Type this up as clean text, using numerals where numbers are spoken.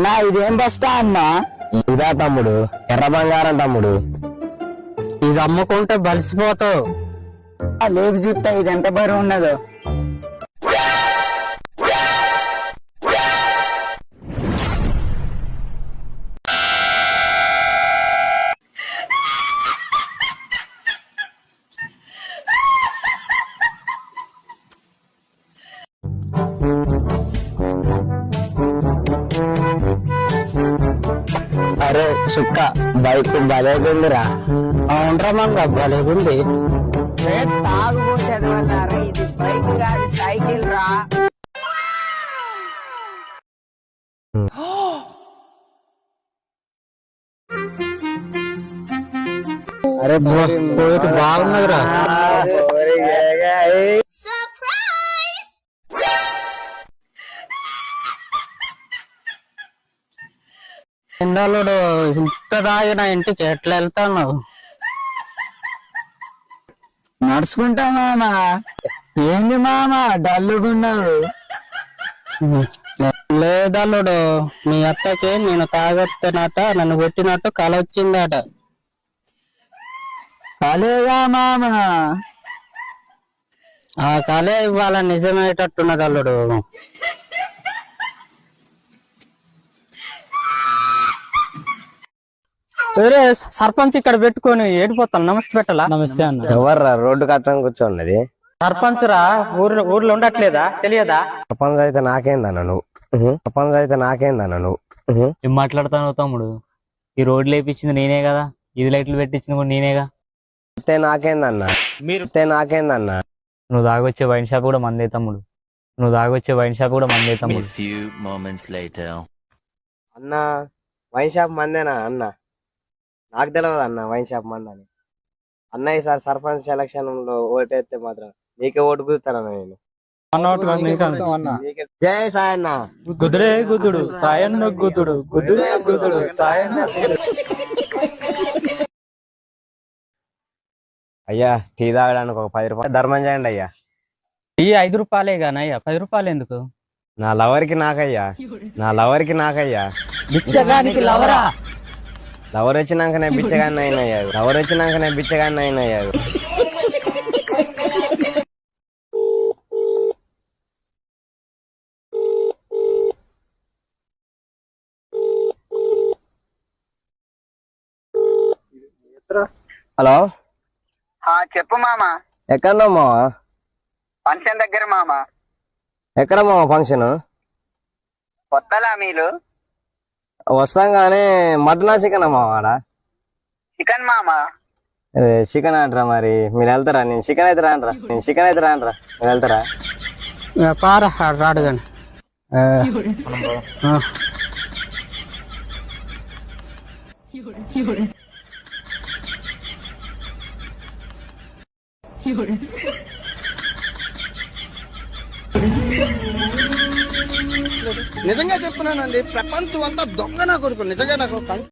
అన్నా ఇదేం బస్తా అన్నా? ఇదా తమ్ముడు, ఎర్ర బంగారం తమ్ముడు. ఇది అమ్ముకుంటే బలిసిపోతావు. లేపు చూస్తా ఇది ఎంత బరువు ఉన్నదో. అరే సుక్క, బైక్ భలేగుందిరా. అవునరా మంగ భలేగుంది. తాగుబోతే వల్ల ఇది బైక్ కాదు సైకిల్ రా. అరే బాగున్నదిరా. ఇందాలుడు ఇంత తాగిన ఇంటికి ఎట్లా వెళ్తాను? నడుచుకుంటా మామా. ఏంది మామా డల్లుగున్నావు? లేదల్లుడు, మీ అత్తకి నేను తాగొస్తున్నట్ట నన్ను కొట్టినట్టు కల వచ్చిందట. కాలేదా మామా? ఆ కలే ఇవాళ నిజమయ్యేటట్టున్నది అల్లుడు. వేరే సర్పంచ్ ఇక్కడ పెట్టుకొని ఏడిపోతాను. నమస్తే పెట్టాలా? నమస్తే అన్న. ఎవర్రా రోడ్డు కట్టడం కూర్చోన్నది? సర్పంచ్ రా. ఊర్లో ఉండట్లేదా? తెలియదా? సర్పంచ్ అయితే నాకేందన్న నువ్వు? సర్పంచ్ అయితే నాకేందన్న నువ్వు? ఏం మాట్లాడతాను తమ్ముడు? ఈ రోడ్లు వేపించింది నేనే కదా, ఇది లైట్లు పెట్టించింది కూడా నేనేగా. నాకేందన్నా? నువ్వు తాగొచ్చే వైన్ షాప్ కూడా మందే తమ్ముడు. అన్న వైన్ షాప్ మందేనా అన్న? నాకు తెలియదు అన్న వైన్ షాప్ మందని. అన్న ఈసారి సర్పంచ్ సెలక్షన్ లో ఓటేస్తే మాత్రం నీకే ఓటు కుదుతానన్న నేను. జై సాయన్న. గుదురే గుదుడు సాయన్న గుదుడు, గుదురే గుదుడు సాయన్న. అయ్యా టీ తాగడానికి ఒక 10 రూపాయలు ధర్మం చేయండి అయ్యా. ఈ 5 రూపాయలే గానయ్యా, 10 రూపాయలు ఎందుకు? నా లవర్కి నాకయ్యా. భిక్షగానికి లవరా? లవర్ వచ్చినాకనే బిచ్చగాన్ని అయినయ్యారు. హలో చెప్పు మామా. ఎక్కడన్నా మావా? ఫంక్షన్ దగ్గర మామా. ఎక్కడ మావా ఫంక్షన్? కొత్తలా మీరు? వస్తాం కానీ మటనా చికెన్ మావాడ? చికెన్ మామా. చికెన్ అంటారా? మరి మీరు వెళ్తారా? నేను చికెన్ అయితే రానరా. మీరు వెళ్తారా? పారా రాడు కానీ. నిజంగా చెప్తున్నానండి, ప్రపంచం అంతా దొంగ నా కొడుకు. నిజంగా నాకు